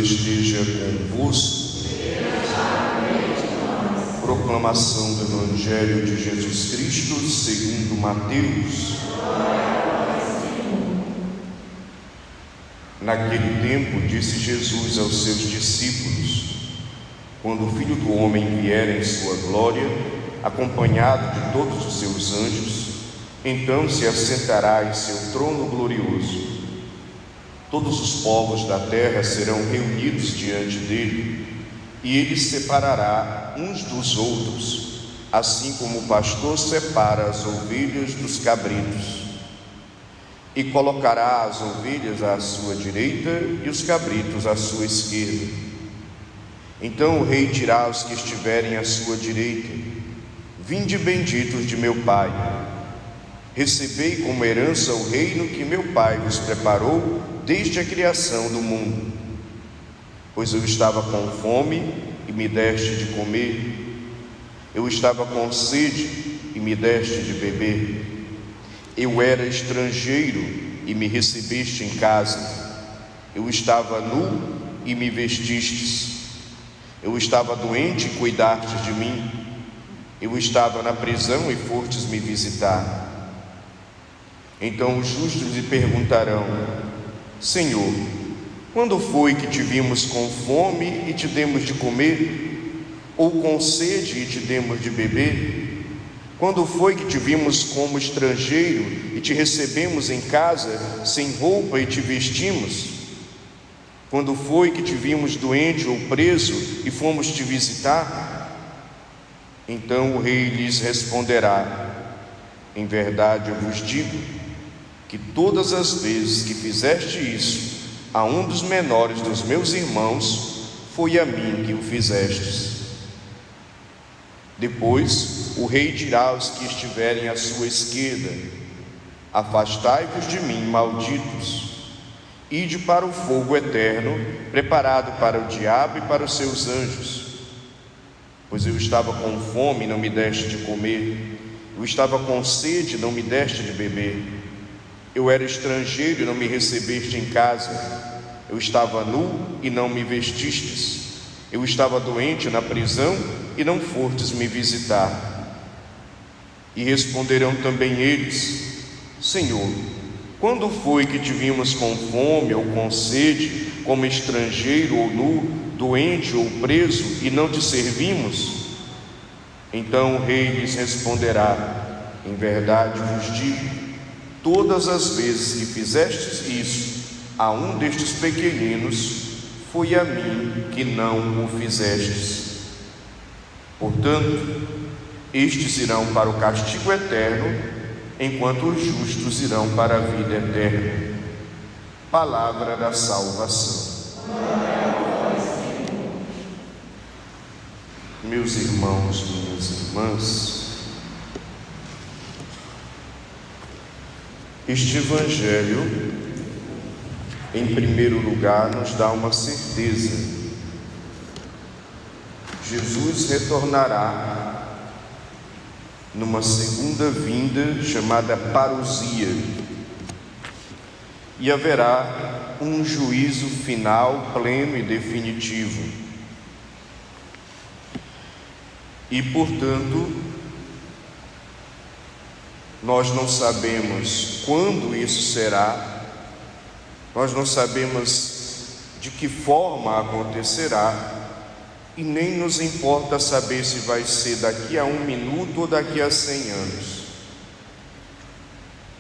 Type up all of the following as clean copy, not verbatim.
esteja convosco. Proclamação do Evangelho de Jesus Cristo segundo Mateus. Naquele tempo disse Jesus aos seus discípulos: quando o Filho do Homem vier em sua glória, acompanhado de todos os seus anjos, então se assentará em seu trono glorioso. Todos os povos da terra serão reunidos diante dele, e ele separará uns dos outros, assim como o pastor separa as ovelhas dos cabritos. E colocará as ovelhas à sua direita e os cabritos à sua esquerda. Então o rei dirá aos que estiverem à sua direita: vinde benditos de meu Pai, recebei como herança o reino que meu Pai vos preparou desde a criação do mundo. Pois eu estava com fome e me deste de comer, eu estava com sede e me deste de beber, eu era estrangeiro e me recebeste em casa, eu estava nu e me vestistes, eu estava doente e cuidastes de mim, eu estava na prisão e fostes me visitar. Então os justos lhe perguntarão: Senhor, quando foi que te vimos com fome e te demos de comer? Ou com sede e te demos de beber? Quando foi que te vimos como estrangeiro e te recebemos em casa, sem roupa e te vestimos? Quando foi que te vimos doente ou preso e fomos te visitar? Então o rei lhes responderá: em verdade eu vos digo que todas as vezes que fizeste isso a um dos menores dos meus irmãos, foi a mim que o fizestes. Depois o rei dirá aos que estiverem à sua esquerda: afastai-vos de mim, malditos, ide para o fogo eterno, preparado para o diabo e para os seus anjos. Pois eu estava com fome e não me deste de comer, eu estava com sede e não me deste de beber, eu era estrangeiro e não me recebeste em casa, eu estava nu e não me vestistes, eu estava doente na prisão e não fostes me visitar. E responderão também eles: Senhor, quando foi que te vimos com fome ou com sede, como estrangeiro ou nu, doente ou preso, e não te servimos? Então o rei lhes responderá: em verdade vos digo, todas as vezes que fizestes isso a um destes pequeninos, foi a mim que não o fizestes. Portanto, estes irão para o castigo eterno, enquanto os justos irão para a vida eterna. Palavra da salvação. Meus irmãos, minhas irmãs, este Evangelho, em primeiro lugar, nos dá uma certeza: Jesus retornará numa segunda vinda chamada parousia, e haverá um juízo final, pleno e definitivo. E, portanto, nós não sabemos quando isso será, nós não sabemos de que forma acontecerá, e nem nos importa saber se vai ser daqui a 1 minuto ou daqui a 100 anos.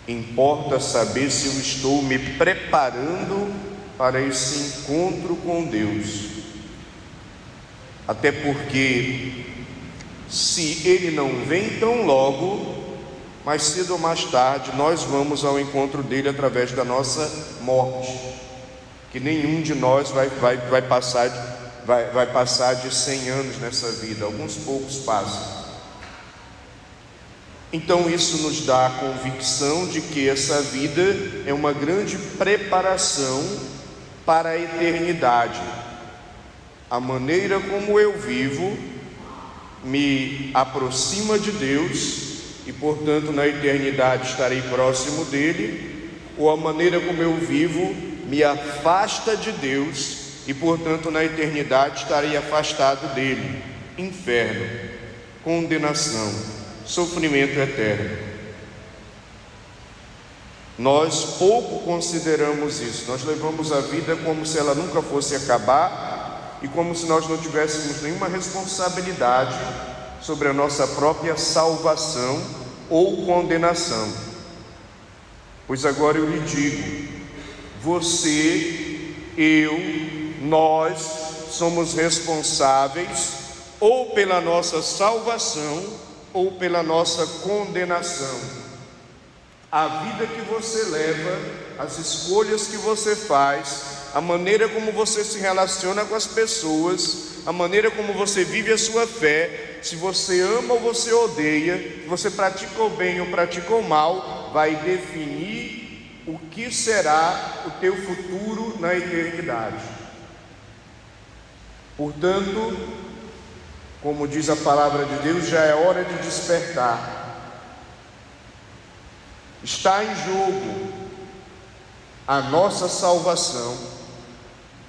Importa saber se eu estou me preparando para esse encontro com Deus. Até porque, se Ele não vem tão logo, mais cedo ou mais tarde nós vamos ao encontro dele através da nossa morte, que nenhum de nós vai passar de 100 anos nessa vida, alguns poucos passam. Então isso nos dá a convicção de que essa vida é uma grande preparação para a eternidade. A maneira como eu vivo me aproxima de Deus e, portanto, na eternidade estarei próximo dele, ou a maneira como eu vivo me afasta de Deus e, portanto, na eternidade estaria afastado dele. Inferno, condenação, sofrimento eterno. Nós pouco consideramos isso. Nós levamos a vida como se ela nunca fosse acabar e como se nós não tivéssemos nenhuma responsabilidade sobre a nossa própria salvação ou condenação. Pois agora eu lhe digo: você, eu, nós somos responsáveis ou pela nossa salvação ou pela nossa condenação. A vida que você leva, as escolhas que você faz, a maneira como você se relaciona com as pessoas, a maneira como você vive a sua fé, se você ama ou você odeia, se você pratica o bem ou pratica o mal, vai definir o que será o teu futuro na eternidade. Portanto, como diz a palavra de Deus, já é hora de despertar. Está em jogo a nossa salvação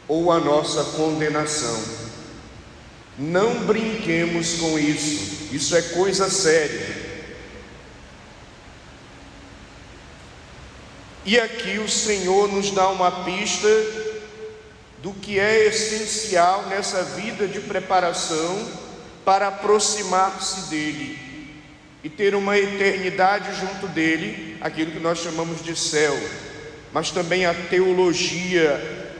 ou a nossa condenação. Não brinquemos com isso, isso é coisa séria. E aqui o Senhor nos dá uma pista do que é essencial nessa vida de preparação para aproximar-se dele e ter uma eternidade junto dele, aquilo que nós chamamos de céu. Mas também a teologia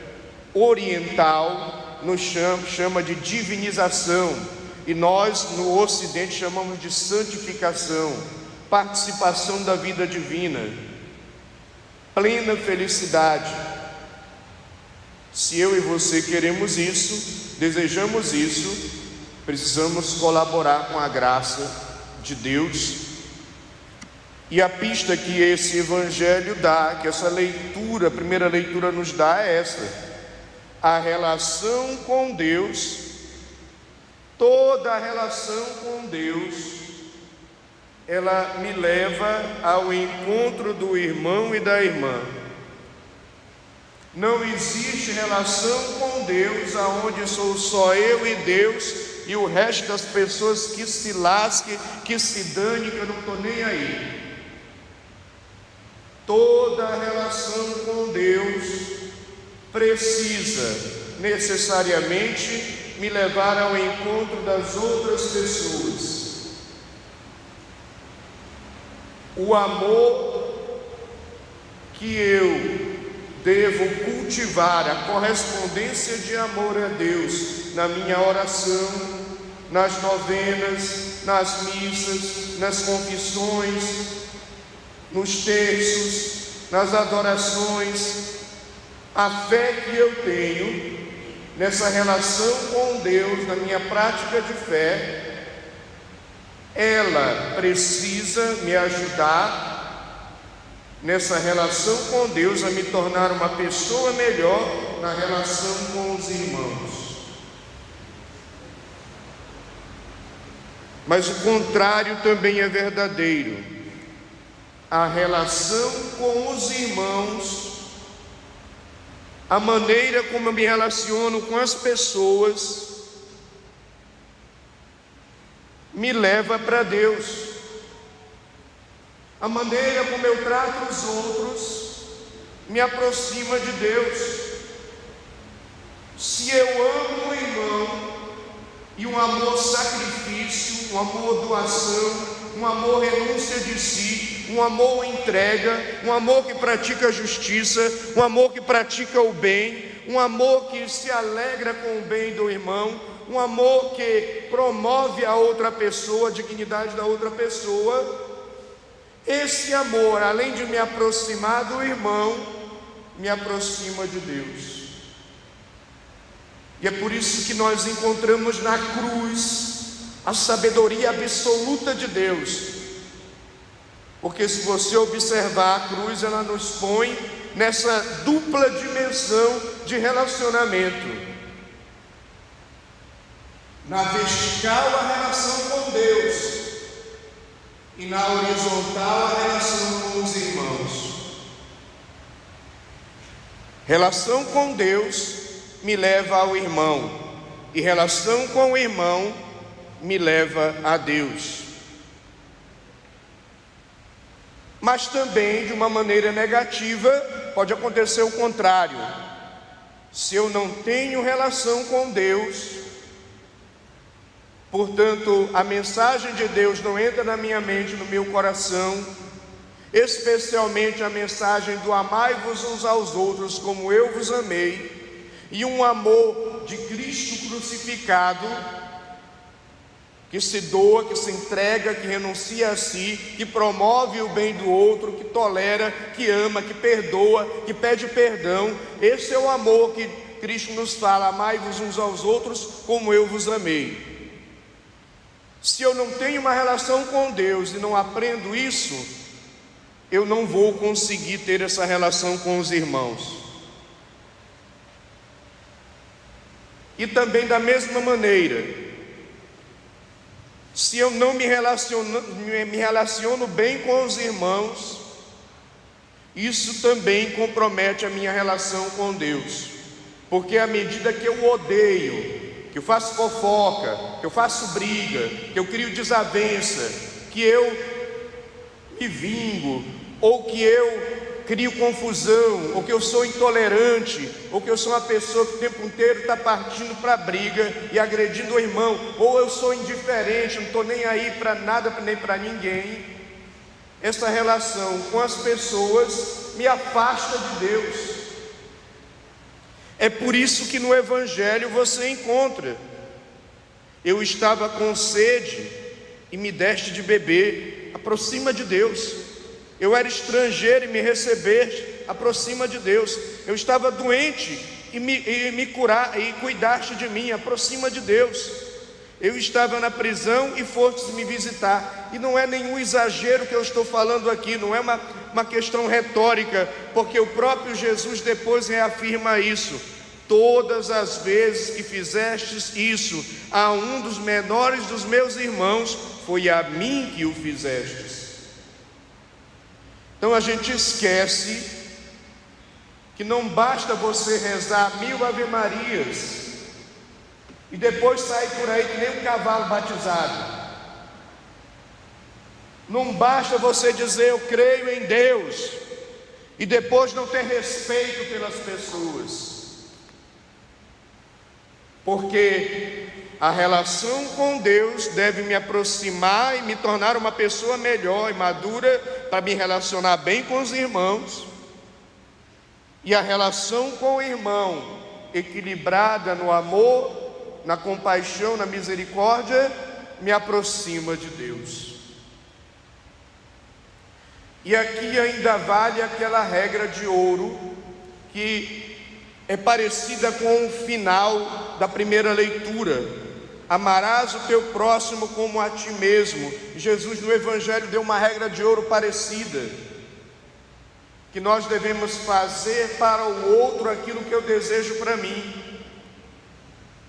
oriental nos chama de divinização, e nós no Ocidente chamamos de santificação, participação da vida divina, plena felicidade. Se eu e você queremos isso, desejamos isso, precisamos colaborar com a graça de Deus. E a pista que esse evangelho dá, que essa leitura, a primeira leitura nos dá, é essa: a relação com Deus. Toda a relação com Deus, ela me leva ao encontro do irmão e da irmã. Não existe relação com Deus aonde sou só eu e Deus e o resto das pessoas que se lasque, que se dane, que eu não estou nem aí. Toda a relação com Deus precisa necessariamente me levar ao encontro das outras pessoas. O amor que eu devo cultivar, a correspondência de amor a Deus na minha oração, nas novenas, nas missas, nas confissões, nos terços, nas adorações, a fé que eu tenho nessa relação com Deus, na minha prática de fé, ela precisa me ajudar nessa relação com Deus a me tornar uma pessoa melhor na relação com os irmãos. Mas o contrário também é verdadeiro. A relação com os irmãos, a maneira como eu me relaciono com as pessoas, me leva para Deus. A maneira como eu trato os outros me aproxima de Deus. Se eu amo o irmão, e um amor sacrifício, um amor doação, um amor renúncia de si, um amor entrega, um amor que pratica a justiça, um amor que pratica o bem, um amor que se alegra com o bem do irmão, um amor que promove a outra pessoa, a dignidade da outra pessoa. Esse amor, além de me aproximar do irmão, me aproxima de Deus. E é por isso que nós encontramos na cruz a sabedoria absoluta de Deus. Porque se você observar a cruz, ela nos põe nessa dupla dimensão de relacionamento. Na vertical, a relação com Deus, e na horizontal, a relação com os irmãos. Relação com Deus me leva ao irmão, e relação com o irmão me leva a Deus. Mas também, de uma maneira negativa, pode acontecer o contrário. Se eu não tenho relação com Deus, portanto, a mensagem de Deus não entra na minha mente, no meu coração, especialmente a mensagem do amai-vos uns aos outros como eu vos amei, e um amor de Cristo crucificado, que se doa, que se entrega, que renuncia a si, que promove o bem do outro, que tolera, que ama, que perdoa, que pede perdão. Esse é o amor que Cristo nos fala: amai-vos uns aos outros como eu vos amei. Se eu não tenho uma relação com Deus e não aprendo isso, eu não vou conseguir ter essa relação com os irmãos. E também da mesma maneira, se eu não me relaciono bem com os irmãos, isso também compromete a minha relação com Deus. Porque à medida que eu odeio, que eu faço fofoca, que eu faço briga, que eu crio desavença, que eu me vingo, ou que eu crio confusão, ou que eu sou intolerante, ou que eu sou uma pessoa que o tempo inteiro está partindo para a briga e agredindo o irmão, ou eu sou indiferente, não estou nem aí para nada, nem para ninguém, essa relação com as pessoas me afasta de Deus. É por isso que no Evangelho você encontra: eu estava com sede e me deste de beber. Aproxima de Deus. Eu era estrangeiro e me recebeste. Aproxima de Deus. Eu estava doente e me curar e cuidaste de mim. Aproxima de Deus. Eu estava na prisão e fostes me visitar. E não é nenhum exagero que eu estou falando aqui, não é uma questão retórica, porque o próprio Jesus depois reafirma isso: todas as vezes que fizestes isso a um dos menores dos meus irmãos, foi a mim que o fizestes. Então a gente esquece que não basta você rezar 1000 Ave Marias e depois sair por aí que nem um cavalo batizado. Não basta você dizer eu creio em Deus e depois não ter respeito pelas pessoas. Porque a relação com Deus deve me aproximar e me tornar uma pessoa melhor e madura para me relacionar bem com os irmãos. E a relação com o irmão, equilibrada no amor, na compaixão, na misericórdia, me aproxima de Deus. E aqui ainda vale aquela regra de ouro que é parecida com o final da primeira leitura: amarás o teu próximo como a ti mesmo. Jesus no Evangelho deu uma regra de ouro parecida, que nós devemos fazer para o outro aquilo que eu desejo para mim.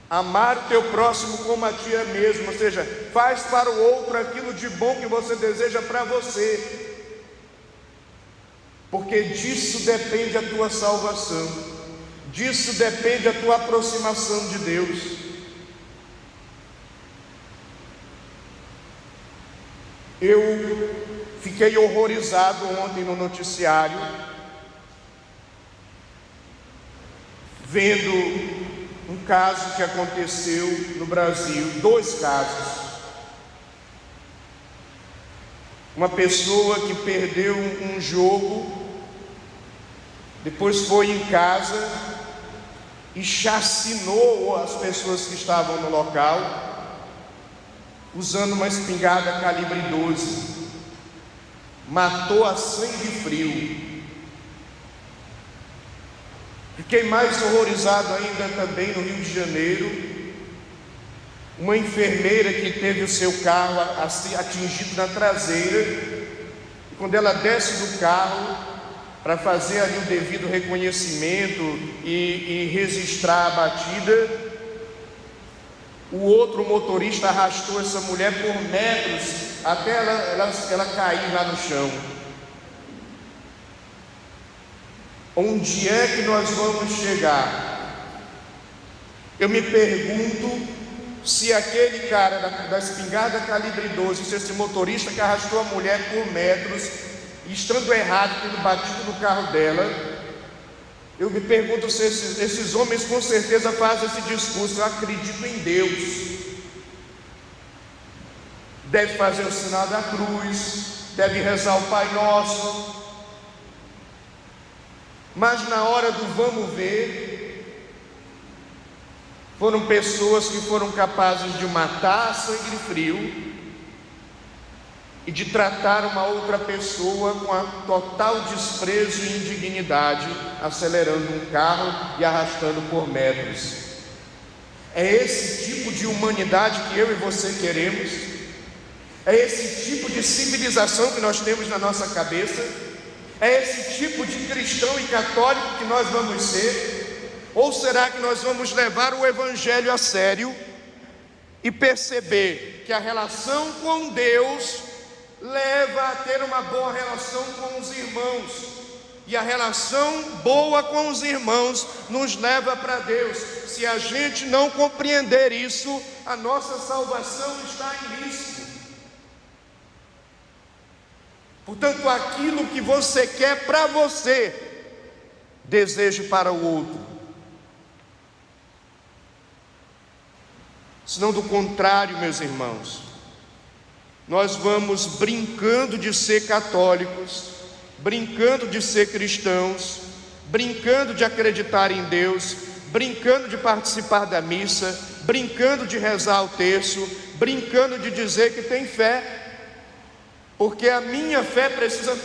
Amar o teu próximo como a ti mesmo, ou seja, faz para o outro aquilo de bom que você deseja para você, porque disso depende a tua salvação, disso depende a tua aproximação de Deus. Eu fiquei horrorizado ontem no noticiário, vendo um caso que aconteceu no Brasil, 2 casos. Uma pessoa que perdeu um jogo, depois foi em casa e chacinou as pessoas que estavam no local, usando uma espingarda calibre 12, matou a sangue frio. Fiquei mais horrorizado ainda também no Rio de Janeiro, uma enfermeira que teve o seu carro atingido na traseira, e quando ela desce do carro para fazer ali o devido reconhecimento e registrar a batida, o outro motorista arrastou essa mulher por metros até ela cair lá no chão. Onde é que nós vamos chegar? Eu me pergunto se aquele cara da espingarda calibre 12, se esse motorista que arrastou a mulher por metros, e estando errado, tendo batido no carro dela, eu me pergunto se esses homens com certeza fazem esse discurso: eu acredito em Deus. Deve fazer o sinal da cruz, deve rezar o Pai Nosso, mas na hora do vamos ver, foram pessoas que foram capazes de matar a sangue frio e de tratar uma outra pessoa com a total desprezo e indignidade, acelerando um carro e arrastando por metros. É esse tipo de humanidade que eu e você queremos? É esse tipo de civilização que nós temos na nossa cabeça? É esse tipo de cristão e católico que nós vamos ser? Ou será que nós vamos levar o Evangelho a sério e perceber que a relação com Deus leva a ter uma boa relação com os irmãos, e a relação boa com os irmãos nos leva para Deus? Se a gente não compreender isso, a nossa salvação está em risco. Portanto, aquilo que você quer para você, deseje para o outro. Senão, do contrário, meus irmãos, nós vamos brincando de ser católicos, brincando de ser cristãos, brincando de acreditar em Deus, brincando de participar da missa, brincando de rezar o terço, brincando de dizer que tem fé, porque a minha fé precisa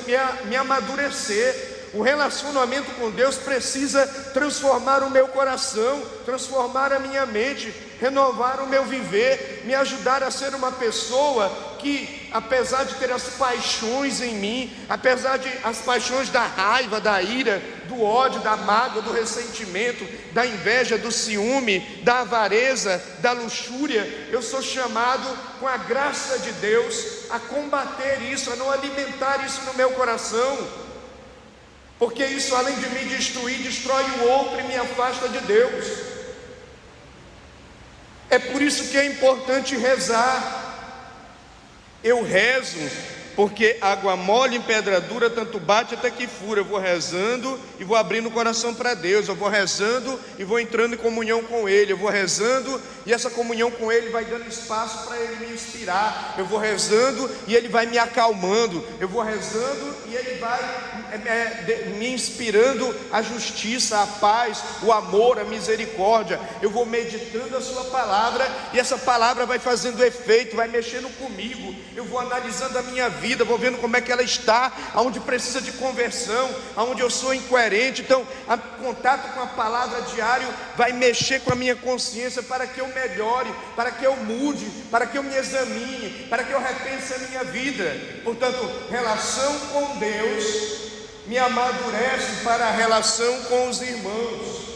me amadurecer. O relacionamento com Deus precisa transformar o meu coração, transformar a minha mente, renovar o meu viver, me ajudar a ser uma pessoa que, apesar de ter as paixões em mim, apesar de as paixões da raiva, da ira, do ódio, da mágoa, do ressentimento, da inveja, do ciúme, da avareza, da luxúria, eu sou chamado, com a graça de Deus, a combater isso, a não alimentar isso no meu coração, porque isso, além de me destruir, destrói o outro e me afasta de Deus. É por isso que é importante rezar. Eu rezo porque água mole em pedra dura tanto bate até que fura. Eu vou rezando e vou abrindo o coração para Deus. Eu vou rezando e vou entrando em comunhão com Ele. Eu vou rezando e essa comunhão com Ele vai dando espaço para Ele me inspirar. Eu vou rezando e Ele vai me acalmando. Eu vou rezando e Ele vai me inspirando a justiça, a paz, o amor, a misericórdia. Eu vou meditando a Sua palavra e essa palavra vai fazendo efeito, vai mexendo comigo. Eu vou analisando a minha vida, vou vendo como é que ela está, aonde precisa de conversão, aonde eu sou incoerente. Então, o contato com a palavra diário vai mexer com a minha consciência para que eu melhore, para que eu mude, para que eu me examine, para que eu repense a minha vida. Portanto, relação com Deus me amadurece para a relação com os irmãos.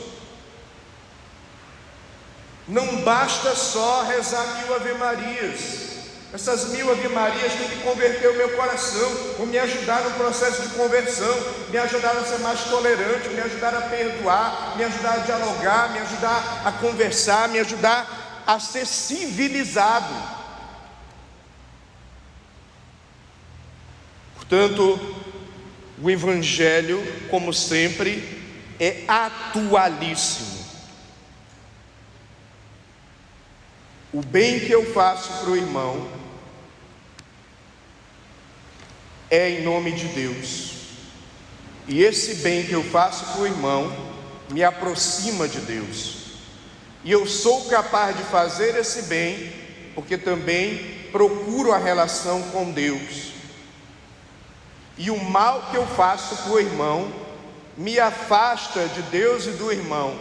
Não basta só rezar 1000 Ave Marias. Essas 1000 Ave Marias têm que converter o meu coração, ou me ajudar no processo de conversão, me ajudar a ser mais tolerante, me ajudar a perdoar, me ajudar a dialogar, me ajudar a conversar, me ajudar a ser civilizado. Portanto, o Evangelho, como sempre, é atualíssimo. O bem que eu faço para o irmão é em nome de Deus, e esse bem que eu faço para o irmão me aproxima de Deus, e eu sou capaz de fazer esse bem porque também procuro a relação com Deus. E o mal que eu faço para o irmão me afasta de Deus e do irmão,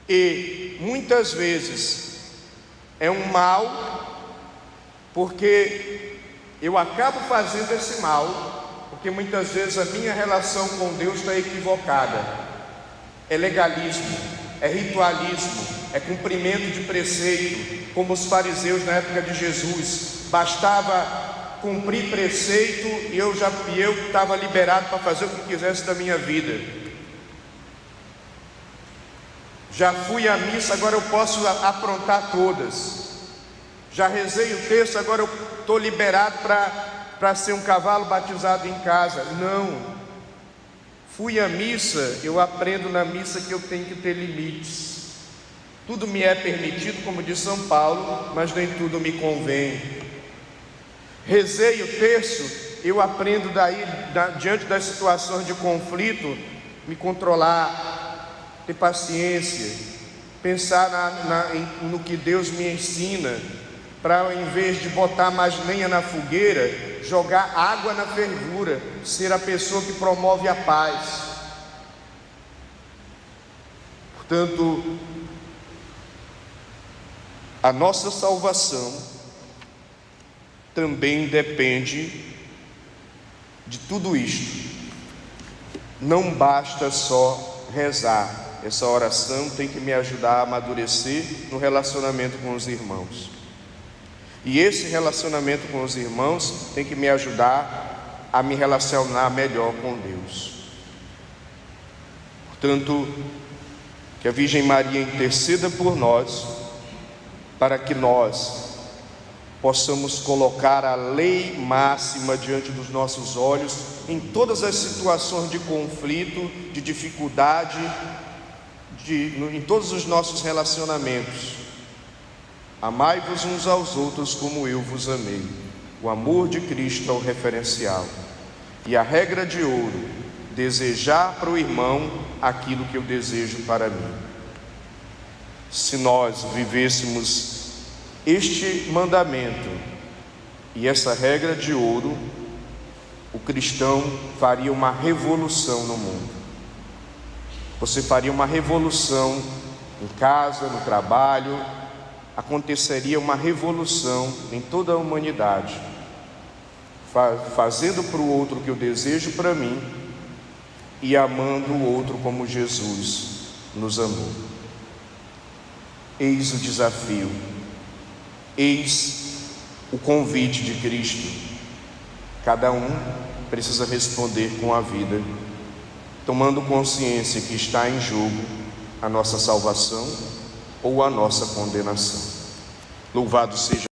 e muitas vezes é um mal porque eu acabo fazendo esse mal, porque muitas vezes a minha relação com Deus está equivocada. É legalismo, é ritualismo, é cumprimento de preceito, como os fariseus na época de Jesus. Bastava cumprir preceito e eu estava liberado para fazer o que quisesse da minha vida. Já fui à missa, agora eu posso aprontar todas. Já rezei o texto, agora eu estou liberado para ser um cavalo batizado em casa. Não. Fui à missa, eu aprendo na missa que eu tenho que ter limites. Tudo me é permitido, como diz São Paulo, mas nem tudo me convém. Rezei o terço, eu aprendo daí, diante das situações de conflito, me controlar, ter paciência, pensar no que Deus me ensina, para ao invés de botar mais lenha na fogueira, jogar água na fervura, ser a pessoa que promove a paz. Portanto, a nossa salvação também depende de tudo isto. Não basta só rezar. Essa oração tem que me ajudar a amadurecer no relacionamento com os irmãos. E esse relacionamento com os irmãos tem que me ajudar a me relacionar melhor com Deus. Portanto, que a Virgem Maria interceda por nós, para que nós possamos colocar a lei máxima diante dos nossos olhos em todas as situações de conflito, de dificuldade, em todos os nossos relacionamentos. Amai-vos uns aos outros como eu vos amei. O amor de Cristo é o referencial. E a regra de ouro: desejar para o irmão aquilo que eu desejo para mim. Se nós vivêssemos este mandamento e essa regra de ouro, o cristão faria uma revolução no mundo. Você faria uma revolução em casa, no trabalho, aconteceria uma revolução em toda a humanidade, fazendo para o outro o que eu desejo para mim e amando o outro como Jesus nos amou. Eis o desafio, eis o convite de Cristo. Cada um precisa responder com a vida, tomando consciência que está em jogo a nossa salvação ou a nossa condenação. Louvado seja